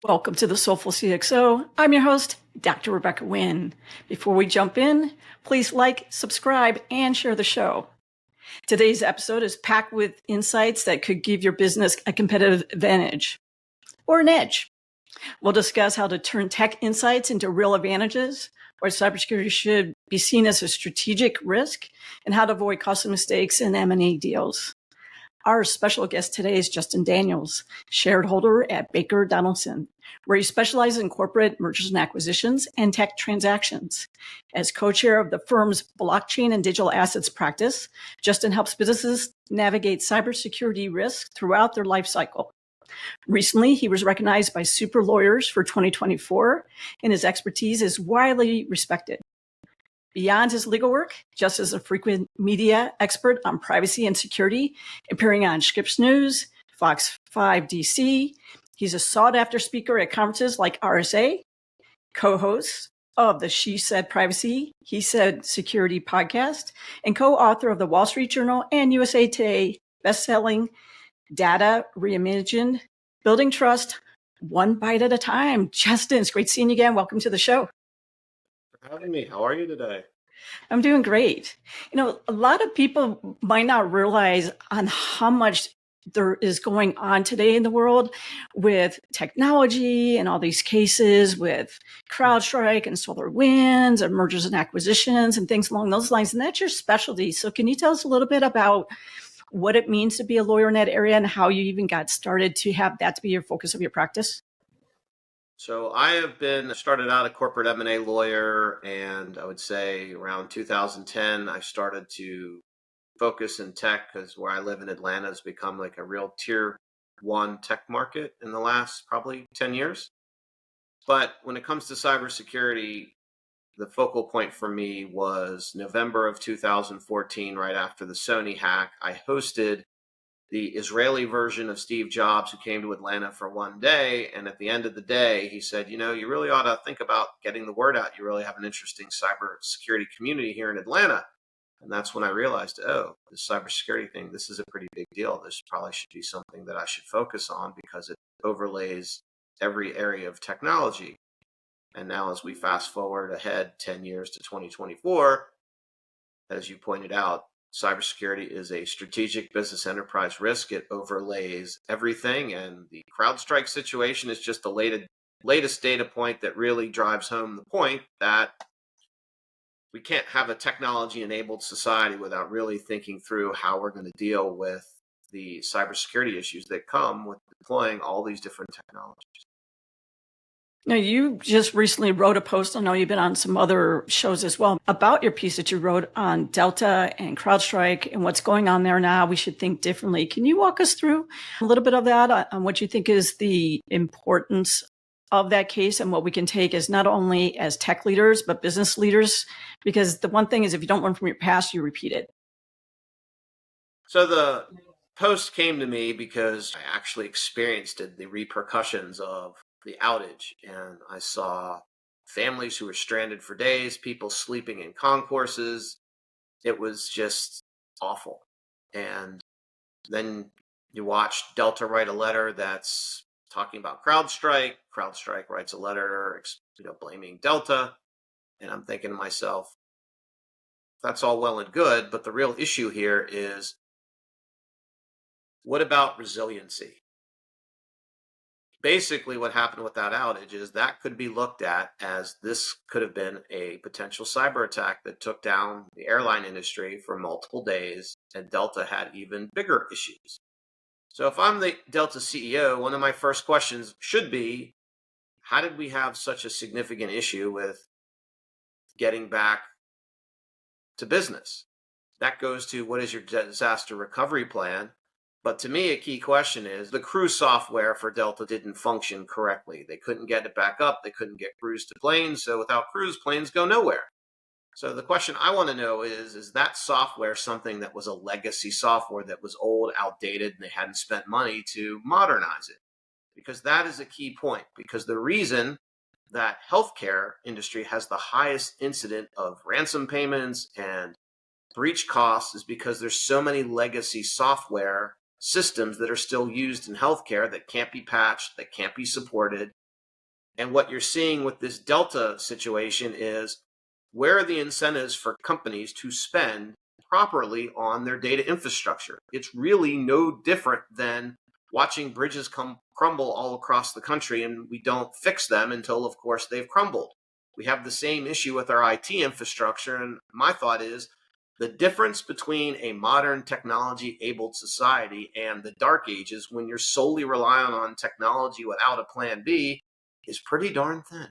Welcome to the Soulful CXO. I'm your host, Dr. Rebecca Wynn. Before we jump in, please like, subscribe, and share the show. Today's episode is packed with insights that could give your business a competitive advantage or an edge. We'll discuss how to turn tech insights into real advantages, why cybersecurity should be seen as a strategic risk, and how to avoid costly mistakes in M&A deals. Our special guest today is Justin Daniels, shareholder at Baker Donelson, where he specializes in corporate mergers and acquisitions and tech transactions. As co-chair of the firm's blockchain and digital assets practice, Justin helps businesses navigate cybersecurity risks throughout their life cycle. Recently, he was recognized by Super Lawyers for 2024, and his expertise is widely respected. Beyond his legal work, Justin is a frequent media expert on privacy and security, appearing on Scripps News, Fox 5 DC. He's a sought-after speaker at conferences like RSA, co-host of the She Said Privacy, He Said Security podcast, and co-author of the Wall Street Journal and USA Today best-selling Data Reimagined, Building Trust, One Bite at a Time. Justin, it's great seeing you again. Welcome to the show. For having me. How are you today? I'm doing great. A lot of people might not realize on how much there is going on today in the world with technology and all these cases with CrowdStrike and SolarWinds and mergers and acquisitions and things along those lines. And that's your specialty. So can you tell us a little bit about what it means to be a lawyer in that area and how you even got started to have that to be your focus of your practice? So I have started out a corporate M&A lawyer, and I would say around 2010, I started to focus in tech because where I live in Atlanta has become like a real tier one tech market in the last probably 10 years. But when it comes to cybersecurity, the focal point for me was November of 2014, right after the Sony hack. I hosted the Israeli version of Steve Jobs, who came to Atlanta for one day. And at the end of the day, he said, you really ought to think about getting the word out. You really have an interesting cybersecurity community here in Atlanta. And that's when I realized, this cybersecurity thing, this is a pretty big deal. This probably should be something that I should focus on because it overlays every area of technology. And now as we fast forward ahead 10 years to 2024, as you pointed out, cybersecurity is a strategic business enterprise risk. It overlays everything, and the CrowdStrike situation is just the latest data point that really drives home the point that we can't have a technology-enabled society without really thinking through how we're going to deal with the cybersecurity issues that come with deploying all these different technologies. Now, you just recently wrote a post, I know you've been on some other shows as well, about your piece that you wrote on Delta and CrowdStrike and what's going on there now. We should think differently. Can you walk us through a little bit of that on what you think is the importance of that case and what we can take as not only as tech leaders, but business leaders? Because the one thing is if you don't learn from your past, you repeat it. So the post came to me because I actually experienced the repercussions of the outage, and I saw families who were stranded for days, people sleeping in concourses. It was just awful. And then you watch Delta write a letter that's talking about CrowdStrike. CrowdStrike writes a letter, blaming Delta. And I'm thinking to myself, that's all well and good, but the real issue here is, what about resiliency? Basically, what happened with that outage is that could be looked at as this could have been a potential cyber attack that took down the airline industry for multiple days, and Delta had even bigger issues. So if I'm the Delta CEO, one of my first questions should be, how did we have such a significant issue with getting back to business? That goes to, what is your disaster recovery plan? But to me, a key question is the cruise software for Delta didn't function correctly. They couldn't get it back up. They couldn't get crews to planes. So without crews, planes go nowhere. So the question I want to know is that software something that was a legacy software that was old, outdated, and they hadn't spent money to modernize it? Because that is a key point. Because the reason that healthcare industry has the highest incident of ransom payments and breach costs is because there's so many legacy software systems that are still used in healthcare that can't be patched, that can't be supported. And what you're seeing with this Delta situation is, where are the incentives for companies to spend properly on their data infrastructure? It's really no different than watching bridges crumble all across the country, and we don't fix them until, of course, they've crumbled. We have the same issue with our IT infrastructure, and my thought is the difference between a modern technology-enabled society and the dark ages, when you're solely relying on technology without a plan B, is pretty darn thin.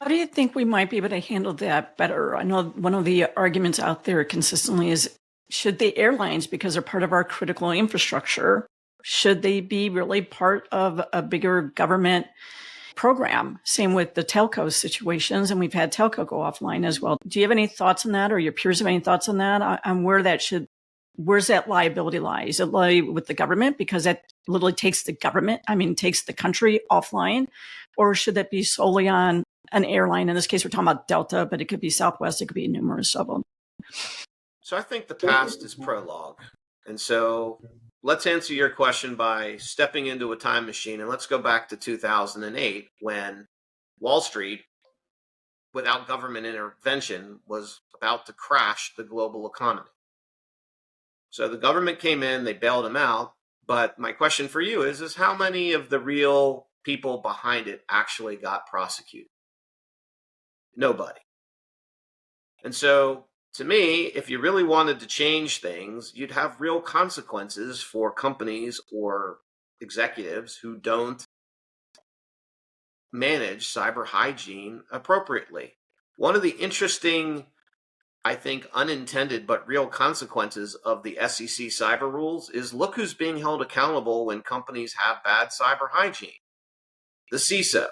How do you think we might be able to handle that better? I know one of the arguments out there consistently is, should the airlines, because they're part of our critical infrastructure, should they be really part of a bigger government program? Same with the telco situations, and we've had telco go offline as well. Do you have any thoughts on that, or your peers have any thoughts on that, on where's that liability lie? Is it lie with the government, because that literally takes the country offline? Or should that be solely on an airline? In this case, we're talking about Delta, but it could be Southwest, it could be numerous of them. So I think the past is prologue. And so let's answer your question by stepping into a time machine, and let's go back to 2008, when Wall Street, without government intervention, was about to crash the global economy. So the government came in, they bailed them out. But my question for you is how many of the real people behind it actually got prosecuted? Nobody. And so, to me, if you really wanted to change things, you'd have real consequences for companies or executives who don't manage cyber hygiene appropriately. One of the interesting, I think, unintended but real consequences of the SEC cyber rules is, look who's being held accountable when companies have bad cyber hygiene: the CISO.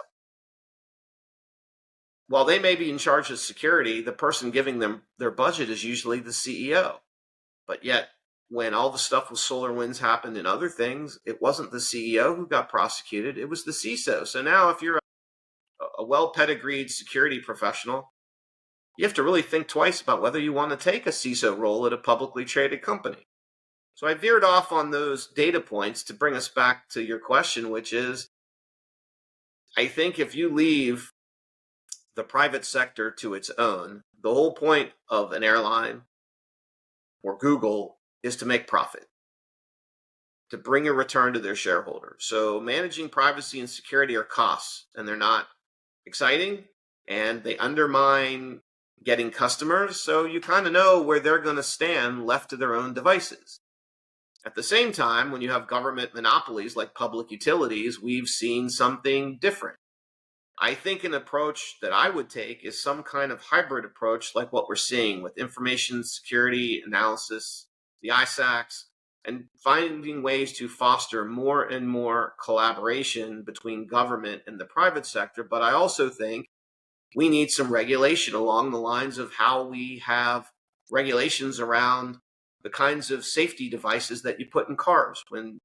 While they may be in charge of security, the person giving them their budget is usually the CEO. But yet, when all the stuff with SolarWinds happened and other things, it wasn't the CEO who got prosecuted, it was the CISO. So now, if you're a well-pedigreed security professional, you have to really think twice about whether you want to take a CISO role at a publicly traded company. So I veered off on those data points to bring us back to your question, which is, I think if you leave the private sector to its own, the whole point of an airline or Google is to make profit, to bring a return to their shareholders. So managing privacy and security are costs, and they're not exciting, and they undermine getting customers. So you kind of know where they're going to stand left to their own devices. At the same time, when you have government monopolies like public utilities, we've seen something different. I think an approach that I would take is some kind of hybrid approach, like what we're seeing with information security analysis, the ISACs, and finding ways to foster more and more collaboration between government and the private sector. But I also think we need some regulation along the lines of how we have regulations around the kinds of safety devices that you put in cars. When,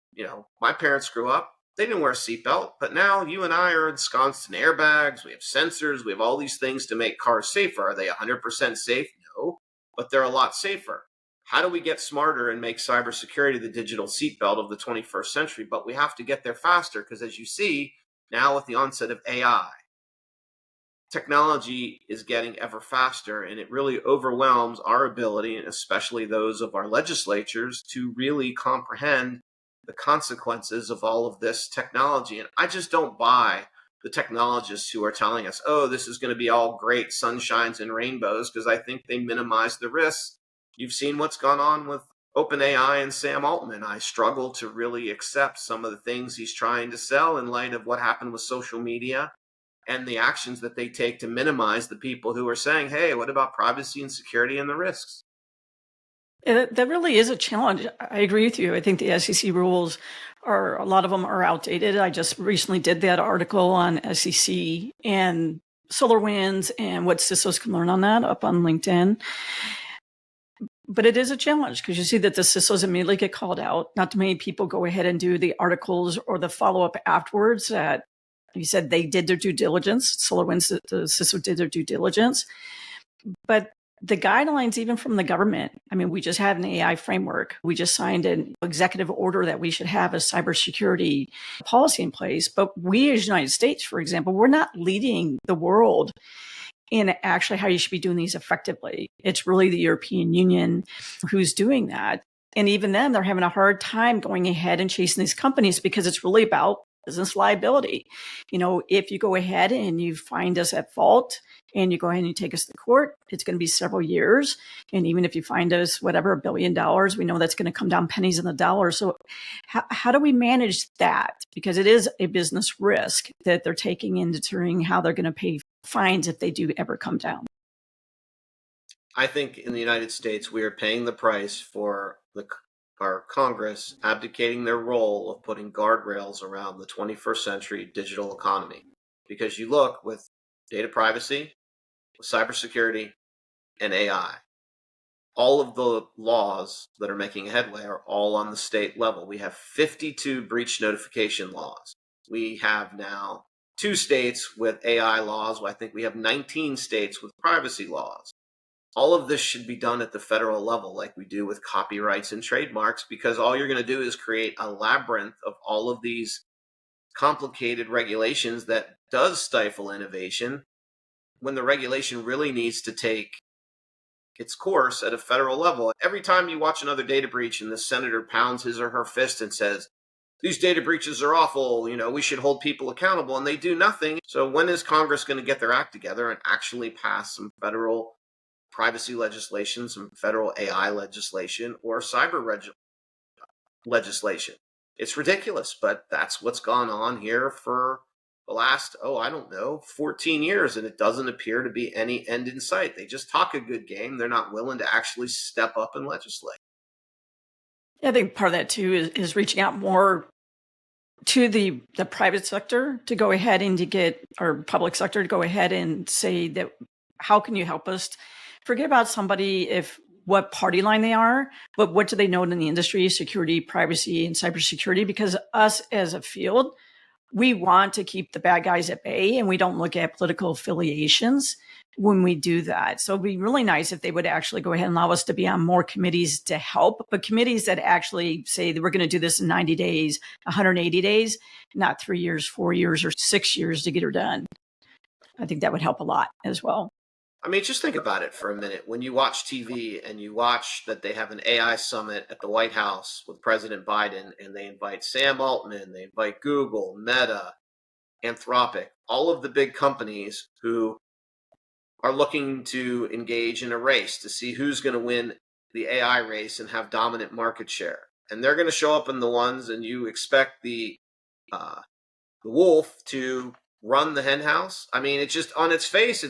my parents grew up, they didn't wear a seatbelt, but now you and I are ensconced in airbags. We have sensors. We have all these things to make cars safer. Are they 100% safe? No, but they're a lot safer. How do we get smarter and make cybersecurity the digital seatbelt of the 21st century? But we have to get there faster, because as you see now with the onset of AI, technology is getting ever faster, and it really overwhelms our ability, and especially those of our legislatures, to really comprehend the consequences of all of this technology. And I just don't buy the technologists who are telling us, oh, this is going to be all great sunshines and rainbows, because I think they minimize the risks. You've seen what's gone on with OpenAI and Sam Altman. I struggle to really accept some of the things he's trying to sell in light of what happened with social media and the actions that they take to minimize the people who are saying, hey, what about privacy and security and the risks? That really is a challenge. I agree with you. I think the SEC rules a lot of them are outdated. I just recently did that article on SEC and SolarWinds and what CISOs can learn on that up on LinkedIn. But it is a challenge, because you see that the CISOs immediately get called out. Not too many people go ahead and do the articles or the follow-up afterwards that you said they did their due diligence. SolarWinds, the CISO did their due diligence. But the guidelines, even from the government. I mean, we just had an AI framework. We just signed an executive order that we should have a cybersecurity policy in place. But we as United States, for example, we're not leading the world in actually how you should be doing these effectively. It's really the European Union who's doing that. And even then, they're having a hard time going ahead and chasing these companies because it's really about business liability. If you go ahead and you find us at fault and you go ahead and you take us to court, it's going to be several years. And even if you find us, whatever, $1 billion, we know that's going to come down pennies on the dollar. So how do we manage that? Because it is a business risk that they're taking in determining how they're going to pay fines if they do ever come down. I think in the United States, we are paying the price for our Congress abdicating their role of putting guardrails around the 21st century digital economy. Because you look with data privacy, with cybersecurity, and AI, all of the laws that are making headway are all on the state level. We have 52 breach notification laws. We have now 2 states with AI laws. I think we have 19 states with privacy laws. All of this should be done at the federal level like we do with copyrights and trademarks, because all you're going to do is create a labyrinth of all of these complicated regulations that does stifle innovation when the regulation really needs to take its course at a federal level. Every time you watch another data breach and the senator pounds his or her fist and says, these data breaches are awful, we should hold people accountable, and they do nothing. So when is Congress going to get their act together and actually pass some federal privacy legislation, some federal AI legislation, or cyber legislation? It's ridiculous, but that's what's gone on here for the last, 14 years, and it doesn't appear to be any end in sight. They just talk a good game. They're not willing to actually step up and legislate. I think part of that too is reaching out more to the private sector to go ahead and to get, or public sector to go ahead and say that, how can you help us? Forget about somebody what party line they are, but what do they know in the industry, security, privacy, and cybersecurity? Because us as a field, we want to keep the bad guys at bay, and we don't look at political affiliations when we do that. So it'd be really nice if they would actually go ahead and allow us to be on more committees to help, but committees that actually say that we're going to do this in 90 days, 180 days, not 3 years, 4 years, or 6 years to get her done. I think that would help a lot as well. I mean, just think about it for a minute. When you watch TV and you watch that they have an AI summit at the White House with President Biden, and they invite Sam Altman, they invite Google, Meta, Anthropic, all of the big companies who are looking to engage in a race to see who's going to win the AI race and have dominant market share. And they're going to show up in the ones, and you expect the wolf to run the hen house. I mean, it's just on its face,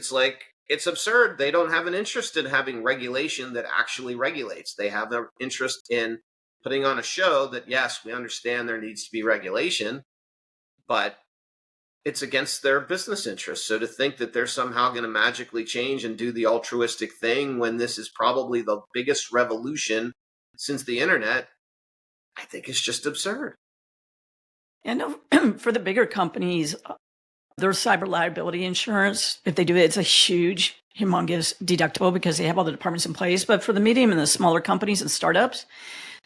it's absurd. They don't have an interest in having regulation that actually regulates. They have an interest in putting on a show that, yes, we understand there needs to be regulation, but it's against their business interests. So to think that they're somehow going to magically change and do the altruistic thing when this is probably the biggest revolution since the internet, I think is just absurd. And for the bigger companies, their cyber liability insurance, if they do it, it's a huge, humongous deductible because they have all the departments in place. But for the medium and the smaller companies and startups,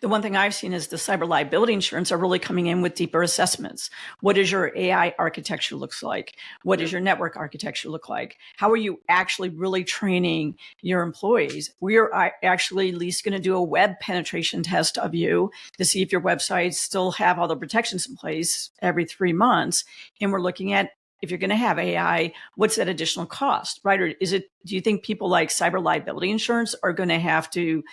the one thing I've seen is the cyber liability insurance are really coming in with deeper assessments. What does your AI architecture looks like? What does your network architecture look like? How are you actually really training your employees? We are actually at least going to do a web penetration test of you to see if your websites still have all the protections in place every 3 months. And we're looking at, if you're going to have AI, what's that additional cost, right? Or do you think people like cyber liability insurance are going to have to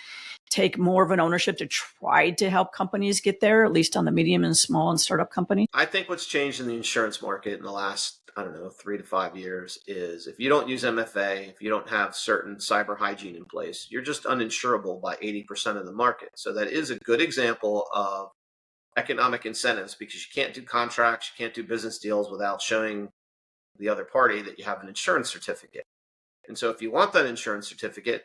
take more of an ownership to try to help companies get there, at least on the medium and small and startup company? I think what's changed in the insurance market in the last, 3 to 5 years is if you don't use MFA, if you don't have certain cyber hygiene in place, you're just uninsurable by 80% of the market. So that is a good example of economic incentives, because you can't do contracts, you can't do business deals without showing the other party that you have an insurance certificate. And so if you want that insurance certificate,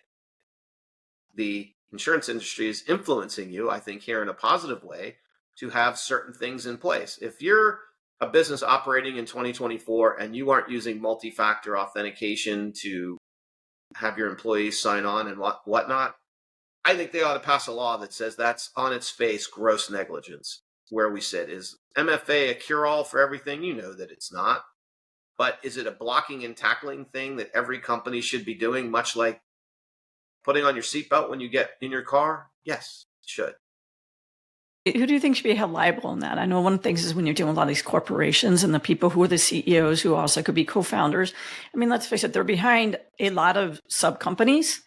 the insurance industry is influencing you, I think, here in a positive way to have certain things in place. If you're a business operating in 2024 and you aren't using multi-factor authentication to have your employees sign on and whatnot. I think they ought to pass a law that says that's on its face gross negligence. Where we sit is MFA a cure-all for everything? You know that it's not. But is it a blocking and tackling thing that every company should be doing, much like putting on your seatbelt when you get in your car? Yes, it should. Who do you think should be held liable in that? I know one of the things is when you're dealing with a lot of these corporations and the people who are the CEOs who also could be co-founders. I mean, let's face it, they're behind a lot of sub companies.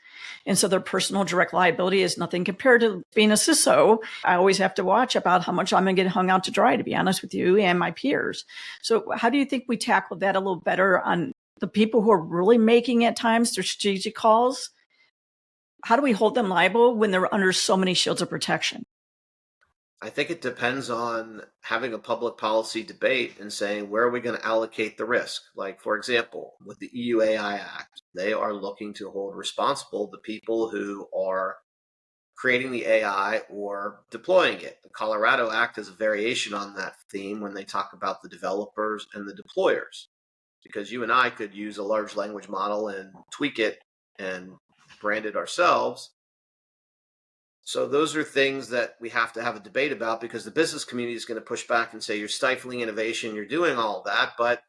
And so their personal direct liability is nothing compared to being a CISO. I always have to watch about how much I'm going to get hung out to dry, to be honest with you, and my peers. So how do you think we tackle that a little better on the people who are really making at times their strategic calls? How do we hold them liable when they're under so many shields of protection? I think it depends on having a public policy debate and saying, where are we going to allocate the risk? Like, for example, with the EU AI Act, they are looking to hold responsible the people who are creating the AI or deploying it. The Colorado Act is a variation on that theme when they talk about the developers and the deployers, because you and I could use a large language model and tweak it and brand it ourselves. So those are things that we have to have a debate about, because the business community is going to push back and say, you're stifling innovation, you're doing all that, but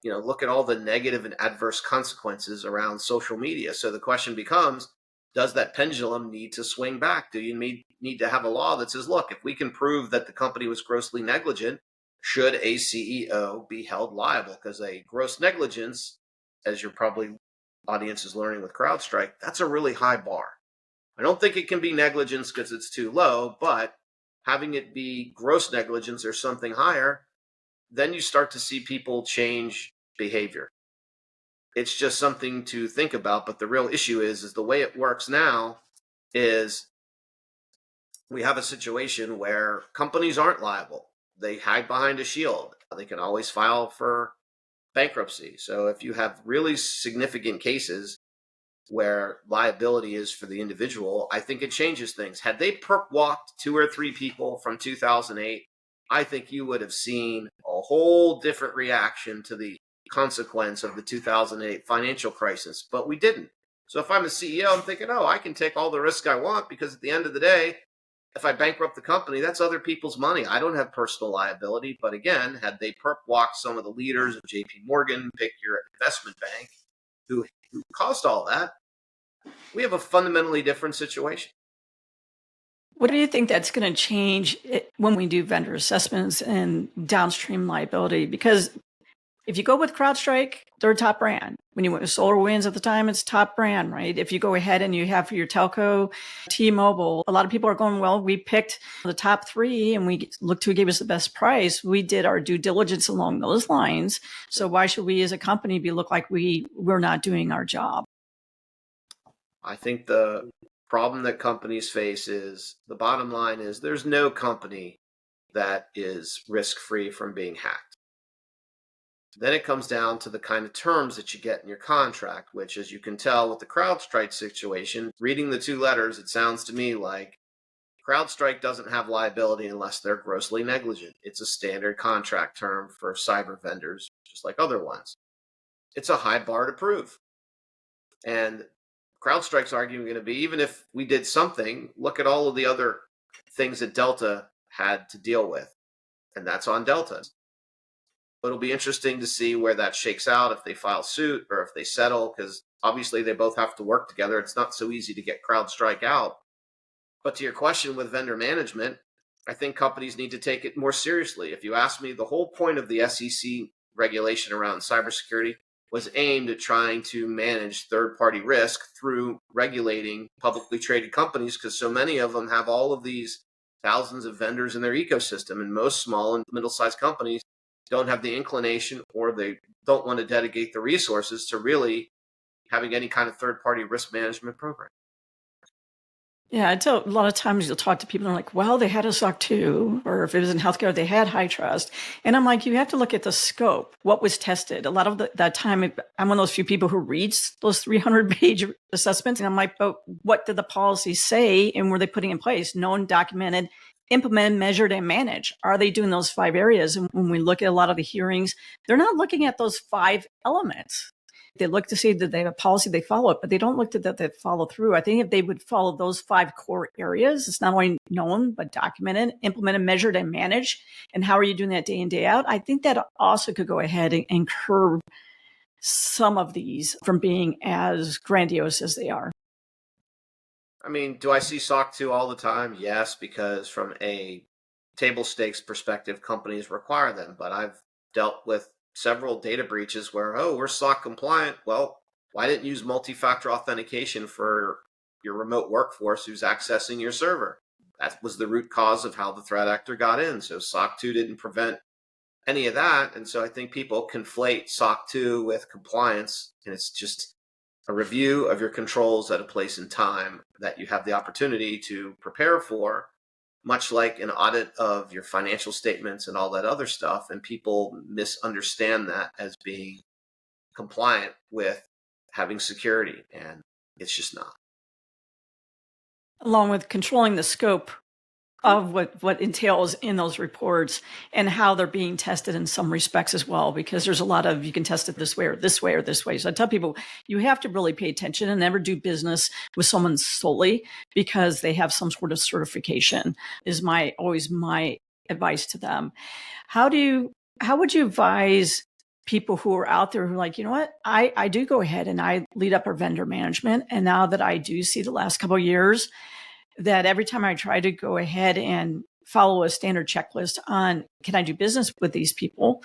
look at all the negative and adverse consequences around social media. So the question becomes, does that pendulum need to swing back? Do you need to have a law that says, look, if we can prove that the company was grossly negligent, should a CEO be held liable? Because a gross negligence, as your probably audience is learning with CrowdStrike, that's a really high bar. I don't think it can be negligence because it's too low, but having it be gross negligence or something higher, then you start to see people change behavior. It's just something to think about. But the real issue is the way it works now is we have a situation where companies aren't liable. They hide behind a shield. They can always file for bankruptcy. So if you have really significant cases where liability is for the individual, I think it changes things. Had they perp walked 2 or 3 people from 2008, I think you would have seen a whole different reaction to the consequence of the 2008 financial crisis, but we didn't. So if I'm a CEO, I'm thinking, I can take all the risk I want, because at the end of the day, if I bankrupt the company, that's other people's money. I don't have personal liability. But again, had they perp walked some of the leaders of JP Morgan, pick your investment bank, who caused all that, we have a fundamentally different situation. What do you think that's going to change when we do vendor assessments and downstream liability? Because if you go with CrowdStrike, they're a top brand. When you went with SolarWinds at the time, it's top brand, right? If you go ahead and you have for your telco, T-Mobile, a lot of people are going, well, we picked the top 3 and we looked who gave us the best price. We did our due diligence along those lines. So why should we as a company look like we're not doing our job? I think the problem that companies face is, the bottom line is, there's no company that is risk-free from being hacked. Then it comes down to the kind of terms that you get in your contract, which, as you can tell with the CrowdStrike situation, reading the 2 letters, it sounds to me like CrowdStrike doesn't have liability unless they're grossly negligent. It's a standard contract term for cyber vendors, just like other ones. It's a high bar to prove. And CrowdStrike's argument going to be, even if we did something, look at all of the other things that Delta had to deal with, and that's on Delta. It'll be interesting to see where that shakes out, if they file suit or if they settle, because obviously they both have to work together. It's not so easy to get CrowdStrike out. But to your question with vendor management, I think companies need to take it more seriously. If you ask me, the whole point of the SEC regulation around cybersecurity was aimed at trying to manage third-party risk through regulating publicly traded companies, because so many of them have all of these thousands of vendors in their ecosystem, and most small and middle-sized companies don't have the inclination, or they don't want to dedicate the resources to really having any kind of third-party risk management program. Yeah, I tell a lot of times you'll talk to people and they're like, well, they had a SOC 2, or if it was in healthcare, they had high trust. And I'm like, you have to look at the scope, what was tested. A lot of that time, I'm one of those few people who reads those 300-page assessments. And I'm like, but what did the policies say and were they putting in place? Known, documented, implemented, measured, and managed. Are they doing those 5 areas? And when we look at a lot of the hearings, they're not looking at those 5 elements. They look to see that they have a policy, they follow it, but they don't look at that they follow through. I think if they would follow those 5 core areas, it's not only known, but documented, implemented, measured, and managed. And how are you doing that day in, day out? I think that also could go ahead and curb some of these from being as grandiose as they are. I mean, do I see SOC 2 all the time? Yes, because from a table stakes perspective, companies require them. But I've dealt with several data breaches where, oh, we're SOC compliant. Well, why didn't you use multi-factor authentication for your remote workforce who's accessing your server? That was the root cause of how the threat actor got in. So SOC 2 didn't prevent any of that. And so I think people conflate SOC 2 with compliance, and it's just a review of your controls at a place and time that you have the opportunity to prepare for, much like an audit of your financial statements and all that other stuff. And people misunderstand that as being compliant with having security, and it's just not. Along with controlling the scope of what entails in those reports and how they're being tested in some respects as well, because there's a lot of, you can test it this way or this way or this way. So I tell people, you have to really pay attention and never do business with someone solely because they have some sort of certification is always my advice to them. How would you advise people who are out there who are like, you know what, I do go ahead and I lead up our vendor management. And now that I do see the last couple of years, that every time I try to go ahead and follow a standard checklist on, can I do business with these people?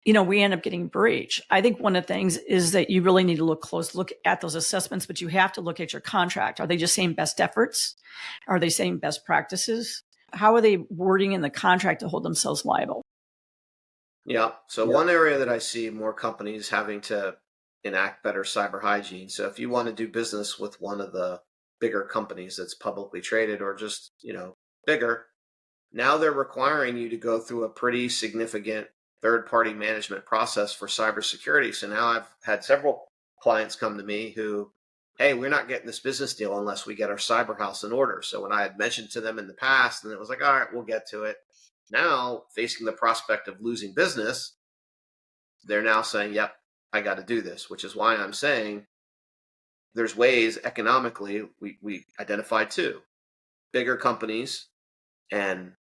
We end up getting breach. I think one of the things is that you really need to look at those assessments, but you have to look at your contract. Are they just saying best efforts? Are they saying best practices? How are they wording in the contract to hold themselves liable? Yeah. So one area that I see more companies having to enact better cyber hygiene. So if you want to do business with one of the bigger companies that's publicly traded or just, bigger, now they're requiring you to go through a pretty significant third-party management process for cybersecurity. So now I've had several clients come to me who, hey, we're not getting this business deal unless we get our cyber house in order. So when I had mentioned to them in the past, and it was like, all right, we'll get to it. Now, facing the prospect of losing business, they're now saying, yep, I got to do this, which is why I'm saying there's ways economically we identified too. Bigger companies and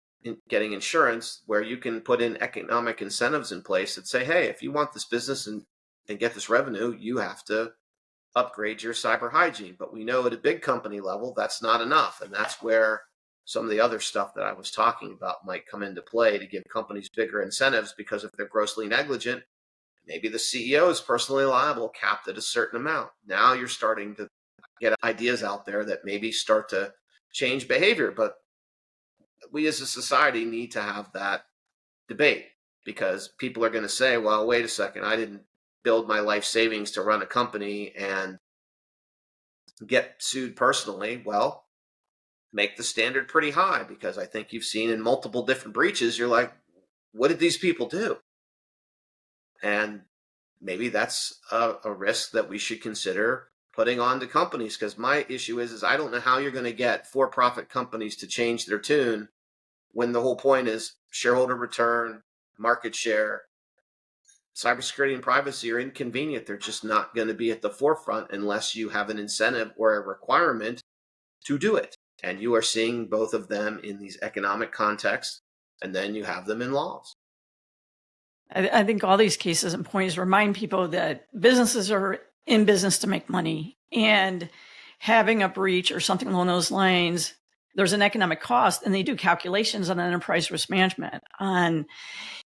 getting insurance where you can put in economic incentives in place that say, hey, if you want this business and get this revenue, you have to upgrade your cyber hygiene. But we know at a big company level, that's not enough. And that's where some of the other stuff that I was talking about might come into play to give companies bigger incentives, because if they're grossly negligent, maybe the CEO is personally liable, capped at a certain amount. Now you're starting to get ideas out there that maybe start to change behavior. But we as a society need to have that debate, because people are going to say, well, wait a second, I didn't build my life savings to run a company and get sued personally. Well, make the standard pretty high, because I think you've seen in multiple different breaches, you're like, what did these people do? And maybe that's a risk that we should consider putting on to companies, because my issue is I don't know how you're going to get for-profit companies to change their tune when the whole point is shareholder return, market share. Cybersecurity and privacy are inconvenient. They're just not going to be at the forefront unless you have an incentive or a requirement to do it. And you are seeing both of them in these economic contexts, and then you have them in laws. I think all these cases and points remind people that businesses are in business to make money, and having a breach or something along those lines, there's an economic cost, and they do calculations on enterprise risk management on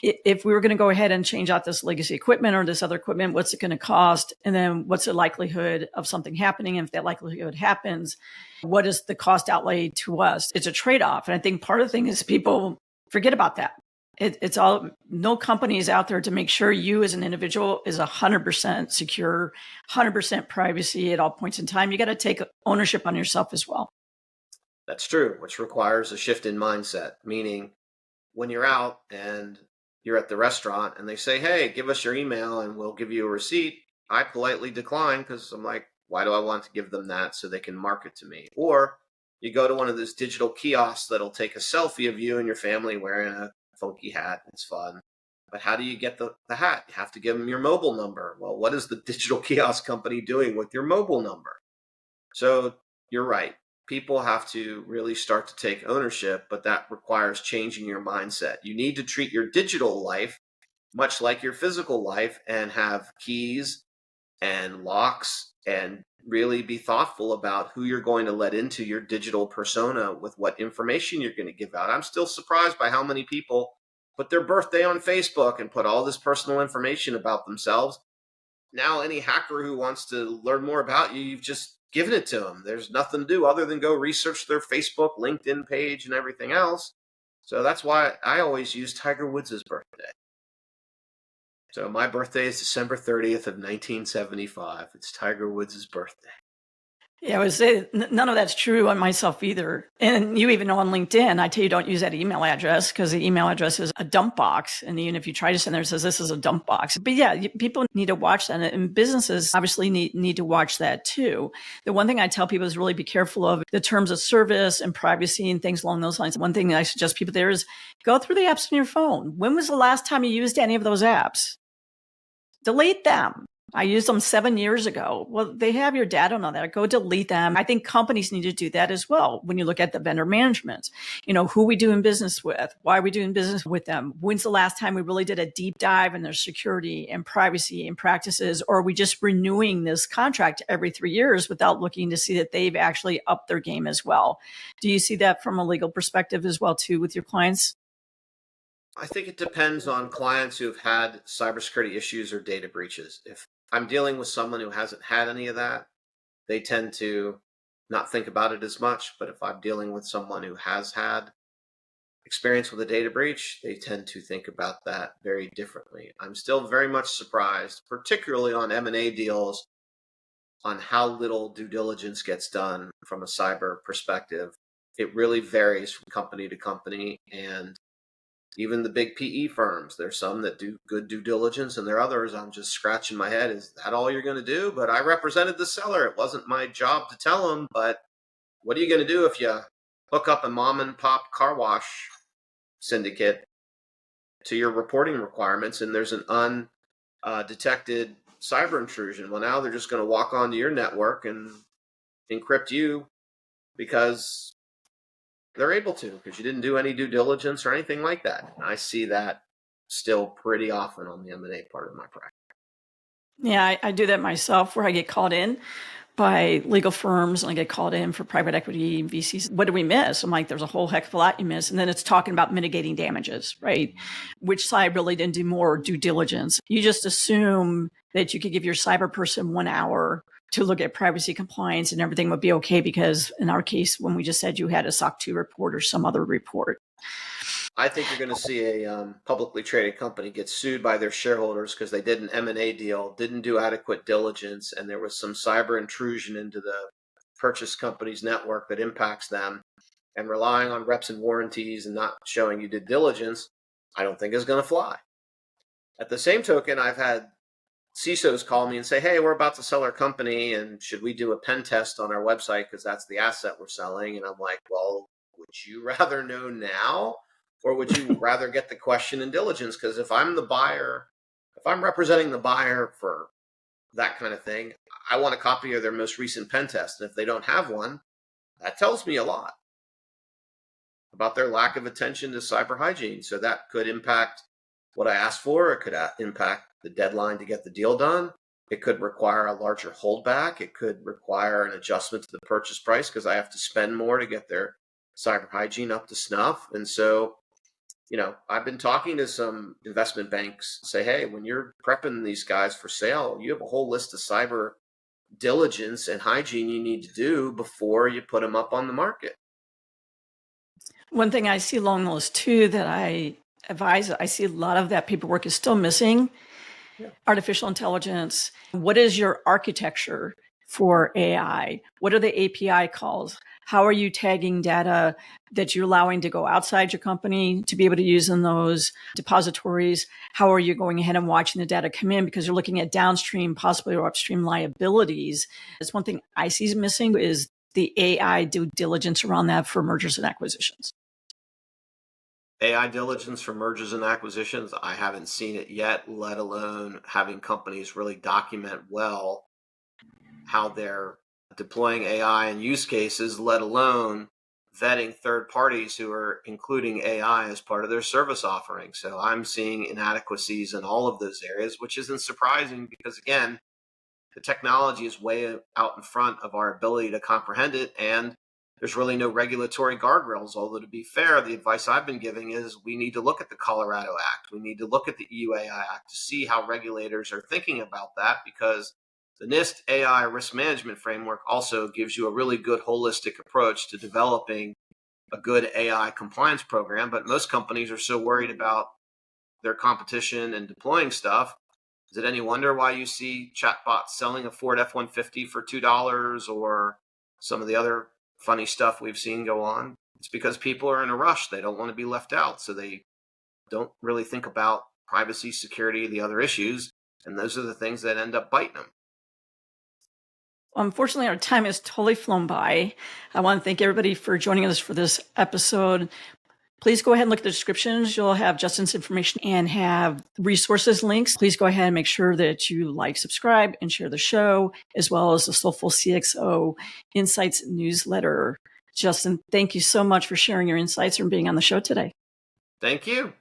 if we were going to go ahead and change out this legacy equipment or this other equipment, what's it going to cost? And then what's the likelihood of something happening? And if that likelihood happens, what is the cost outlay to us? It's a trade-off. And I think part of the thing is people forget about that. It's all, no company is out there to make sure you as an individual is 100% secure, 100% privacy at all points in time. You got to take ownership on yourself as well. That's true, which requires a shift in mindset, meaning when you're out and you're at the restaurant and they say, hey, give us your email and we'll give you a receipt, I politely decline, because I'm like, why do I want to give them that so they can market to me? Or you go to one of those digital kiosks that'll take a selfie of you and your family wearing a funky hat. It's fun. But how do you get the hat? You have to give them your mobile number. Well, what is the digital kiosk company doing with your mobile number? So you're right. People have to really start to take ownership, but that requires changing your mindset. You need to treat your digital life much like your physical life and have keys and locks and really be thoughtful about who you're going to let into your digital persona with what information you're going to give out. I'm still surprised by how many people put their birthday on Facebook and put all this personal information about themselves. Now any hacker who wants to learn more about you, you've just given it to them. There's nothing to do other than go research their Facebook, LinkedIn page and everything else. So that's why I always use Tiger Woods' birthday. So my birthday is December 30th of 1975. It's Tiger Woods' birthday. Yeah, I would say none of that's true on myself either. And you even know on LinkedIn, I tell you don't use that email address because the email address is a dump box. And even if you try to send there, it says this is a dump box. But yeah, people need to watch that. And businesses obviously need to watch that too. The one thing I tell people is really be careful of the terms of service and privacy and things along those lines. One thing that I suggest people there is go through the apps on your phone. When was the last time you used any of those apps? Delete them. I used them 7 years ago. Well, they have your data on that. Go delete them. I think companies need to do that as well. When you look at the vendor management, who we doing business with? Why are we doing business with them? When's the last time we really did a deep dive in their security and privacy and practices? Or are we just renewing this contract every 3 years without looking to see that they've actually upped their game as well? Do you see that from a legal perspective as well, too, with your clients? I think it depends on clients who've had cybersecurity issues or data breaches. If I'm dealing with someone who hasn't had any of that, they tend to not think about it as much. But if I'm dealing with someone who has had experience with a data breach, they tend to think about that very differently. I'm still very much surprised, particularly on M&A deals, on how little due diligence gets done from a cyber perspective. It really varies from company to company, and even the big PE firms, there's some that do good due diligence, and there are others I'm just scratching my head. Is that all you're going to do? But I represented the seller. It wasn't my job to tell them. But what are you going to do if you hook up a mom and pop car wash syndicate to your reporting requirements and there's an undetected cyber intrusion? Well, now they're just going to walk onto your network and encrypt you because they're able to, because you didn't do any due diligence or anything like that. And I see that still pretty often on the M&A part of my practice. Yeah, I do that myself where I get called in by legal firms and I get called in for private equity VCs. What do we miss? I'm like, there's a whole heck of a lot you miss. And then it's talking about mitigating damages, right? Which side really didn't do more due diligence? You just assume that you could give your cyber person 1 hour to look at privacy compliance and everything would be okay because in our case, when we just said you had a SOC 2 report or some other report. I think you're going to see a publicly traded company get sued by their shareholders because they did an M&A deal, didn't do adequate diligence, and there was some cyber intrusion into the purchase company's network that impacts them. And relying on reps and warranties and not showing you did diligence, I don't think is going to fly. At the same token, I've had CISOs call me and say, hey, we're about to sell our company, and should we do a pen test on our website because that's the asset we're selling? And I'm like, well, would you rather know now? Or would you rather get the question in diligence? Because if I'm the buyer, if I'm representing the buyer for that kind of thing, I want a copy of their most recent pen test. And if they don't have one, that tells me a lot about their lack of attention to cyber hygiene. So that could impact what I asked for. It could impact the deadline to get the deal done. It could require a larger holdback. It could require an adjustment to the purchase price because I have to spend more to get their cyber hygiene up to snuff. And so, I've been talking to some investment banks, say, hey, when you're prepping these guys for sale, you have a whole list of cyber diligence and hygiene you need to do before you put them up on the market. One thing I see along those two that I advise, I see a lot of that paperwork is still missing. Yeah. Artificial intelligence. What is your architecture for AI? What are the API calls? How are you tagging data that you're allowing to go outside your company to be able to use in those depositories? How are you going ahead and watching the data come in? Because you're looking at downstream, possibly or upstream liabilities. That's one thing I see is missing is the AI due diligence around that for mergers and acquisitions. AI diligence for mergers and acquisitions, I haven't seen it yet, let alone having companies really document well how they're deploying AI and use cases, let alone vetting third parties who are including AI as part of their service offering. So I'm seeing inadequacies in all of those areas, which isn't surprising because, again, the technology is way out in front of our ability to comprehend it. And there's really no regulatory guardrails. Although, to be fair, the advice I've been giving is we need to look at the Colorado Act. We need to look at the EUAI Act to see how regulators are thinking about that, because the NIST AI risk management framework also gives you a really good holistic approach to developing a good AI compliance program. But most companies are so worried about their competition and deploying stuff. Is it any wonder why you see chatbots selling a Ford F-150 for $2 or some of the other funny stuff we've seen go on? It's because people are in a rush. They don't want to be left out. So they don't really think about privacy, security, the other issues. And those are the things that end up biting them. Unfortunately, our time has totally flown by. I want to thank everybody for joining us for this episode. Please go ahead and look at the descriptions. You'll have Justin's information and have resources links. Please go ahead and make sure that you like, subscribe, and share the show, as well as the Soulful CXO Insights newsletter. Justin, thank you so much for sharing your insights and being on the show today. Thank you.